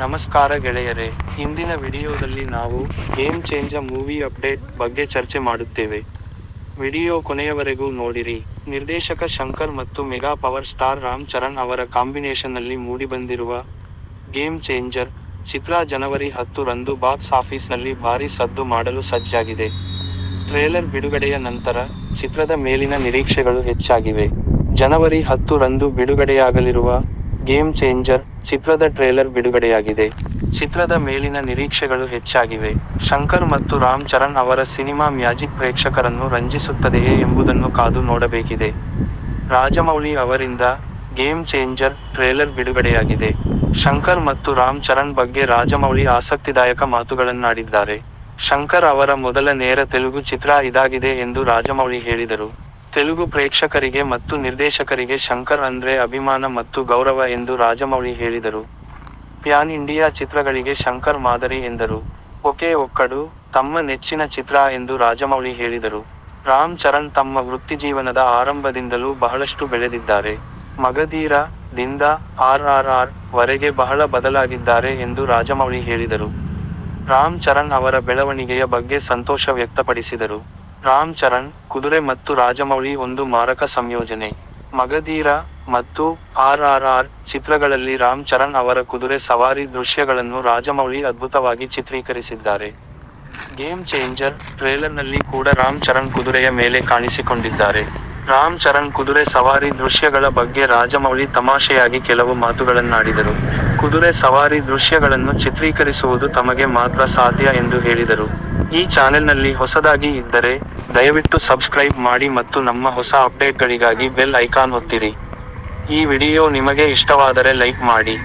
ನಮಸ್ಕಾರ ಗೆಳೆಯರೇ, ಇಂದಿನ ವಿಡಿಯೋದಲ್ಲಿ ನಾವು ಗೇಮ್ ಚೇಂಜರ್ ಮೂವಿ ಅಪ್ಡೇಟ್ ಬಗ್ಗೆ ಚರ್ಚೆ ಮಾಡುತ್ತೇವೆ. ವಿಡಿಯೋ ಕೊನೆಯವರೆಗೂ ನೋಡಿರಿ. ನಿರ್ದೇಶಕ ಶಂಕರ್ ಮತ್ತು mega power star Ram Charan ಅವರ ಕಾಂಬಿನೇಷನ್ನಲ್ಲಿ ಮೂಡಿಬಂದಿರುವ ಗೇಮ್ ಚೇಂಜರ್ ಚಿತ್ರ ಜನವರಿ 10 ರಂದು ಬಾಕ್ಸ್ ಆಫೀಸ್ನಲ್ಲಿ ಭಾರೀ ಸದ್ದು ಮಾಡಲು ಸಜ್ಜಾಗಿದೆ. ಟ್ರೇಲರ್ ಬಿಡುಗಡೆಯ ನಂತರ ಚಿತ್ರದ ಮೇಲಿನ ನಿರೀಕ್ಷೆಗಳು ಹೆಚ್ಚಾಗಿವೆ. ಜನವರಿ 10 ರಂದು ಬಿಡುಗಡೆಯಾಗಲಿರುವ ಗೇಮ್ ಚೇಂಜರ್ ಚಿತ್ರದ ಟ್ರೇಲರ್ ಬಿಡುಗಡೆಯಾಗಿದೆ. ಚಿತ್ರದ ಮೇಲಿನ ನಿರೀಕ್ಷೆಗಳು ಹೆಚ್ಚಾಗಿವೆ. ಶಂಕರ್ ಮತ್ತು ರಾಮ್ ಚರಣ್ ಅವರ ಸಿನಿಮಾ ಮ್ಯಾಜಿಕ್ ಪ್ರೇಕ್ಷಕರನ್ನು ರಂಜಿಸುತ್ತದೆಯೇ ಎಂಬುದನ್ನು ಕಾದು ನೋಡಬೇಕಿದೆ. ರಾಜಮೌಳಿ ಅವರಿಂದ ಗೇಮ್ ಚೇಂಜರ್ ಟ್ರೇಲರ್ ಬಿಡುಗಡೆಯಾಗಿದೆ. ಶಂಕರ್ ಮತ್ತು ರಾಮ್ ಚರಣ್ ಬಗ್ಗೆ ರಾಜಮೌಳಿ ಆಸಕ್ತಿದಾಯಕ ಮಾತುಗಳನ್ನಾಡಿದ್ದಾರೆ. ಶಂಕರ್ ಅವರ ಮೊದಲ ನೇರ ತೆಲುಗು ಚಿತ್ರ ಇದಾಗಿದೆ ಎಂದು ರಾಜಮೌಳಿ ಹೇಳಿದರು. ತೆಲುಗು ಪ್ರೇಕ್ಷಕರಿಗೆ ಮತ್ತು ನಿರ್ದೇಶಕರಿಗೆ ಶಂಕರ್ ಅಂದ್ರೆ ಅಭಿಮಾನ ಮತ್ತು ಗೌರವ ಎಂದು ರಾಜಮೌಳಿ ಹೇಳಿದರು. ಪ್ಯಾನ್ ಇಂಡಿಯಾ ಚಿತ್ರಗಳಿಗೆ ಶಂಕರ್ ಮಾದರಿ ಎಂದರು. ಒಕೆ ಒಕ್ಕಡು ತಮ್ಮ ನೆಚ್ಚಿನ ಚಿತ್ರ ಎಂದು ರಾಜಮೌಳಿ ಹೇಳಿದರು. ರಾಮ್ ಚರಣ್ ತಮ್ಮ ವೃತ್ತಿಜೀವನದ ಆರಂಭದಿಂದಲೂ ಬಹಳಷ್ಟು ಬೆಳೆದಿದ್ದಾರೆ. ಮಗಧೀರ ದಿಂದ RRR ವರೆಗೆ ಬಹಳ ಬದಲಾಗಿದ್ದಾರೆ ಎಂದು ರಾಜಮೌಳಿ ಹೇಳಿದರು. ರಾಮ್ ಚರಣ್ ಅವರ ಬೆಳವಣಿಗೆಯ ಬಗ್ಗೆ ಸಂತೋಷ ವ್ಯಕ್ತಪಡಿಸಿದರು. ರಾಮ್ ಚರಣ್, ಕುದುರೆ ಮತ್ತು ರಾಜಮೌಳಿ ಒಂದು ಮಾರಕ ಸಂಯೋಜನೆ. ಮಗಧೀರ ಮತ್ತು RRR ಚಿತ್ರಗಳಲ್ಲಿ ರಾಮ್ ಚರಣ್ ಅವರ ಕುದುರೆ ಸವಾರಿ ದೃಶ್ಯಗಳನ್ನು ರಾಜಮೌಳಿ ಅದ್ಭುತವಾಗಿ ಚಿತ್ರೀಕರಿಸಿದ್ದಾರೆ. ಗೇಮ್ ಚೇಂಜರ್ ಟ್ರೇಲರ್ನಲ್ಲಿ ಕೂಡ ರಾಮ್ ಚರಣ್ ಕುದುರೆಯ ಮೇಲೆ ಕಾಣಿಸಿಕೊಂಡಿದ್ದಾರೆ. ರಾಮ್ ಚರಣ್ ಕುದುರೆ ಸವಾರಿ ದೃಶ್ಯಗಳ ಬಗ್ಗೆ ರಾಜಮೌಳಿ ತಮಾಷೆಯಾಗಿ ಕೆಲವು ಮಾತುಗಳನ್ನಾಡಿದರು. ಕುದುರೆ ಸವಾರಿ ದೃಶ್ಯಗಳನ್ನು ಚಿತ್ರೀಕರಿಸುವುದು ತಮಗೆ ಮಾತ್ರ ಸಾಧ್ಯ ಎಂದು ಹೇಳಿದರು. ಈ ಚಾನೆಲ್ನಲ್ಲಿ ಹೊಸದಾಗಿ ಇದ್ದರೆ ದಯವಿಟ್ಟು ಸಬ್ಸ್ಕ್ರೈಬ್ ಮಾಡಿ ಮತ್ತು ನಮ್ಮ ಹೊಸ ಅಪ್ಡೇಟ್ಗಳಿಗಾಗಿ ಬೆಲ್ ಐಕಾನ್ ಒತ್ತಿರಿ. ಈ ವಿಡಿಯೋ ನಿಮಗೆ ಇಷ್ಟವಾದರೆ ಲೈಕ್ ಮಾಡಿ.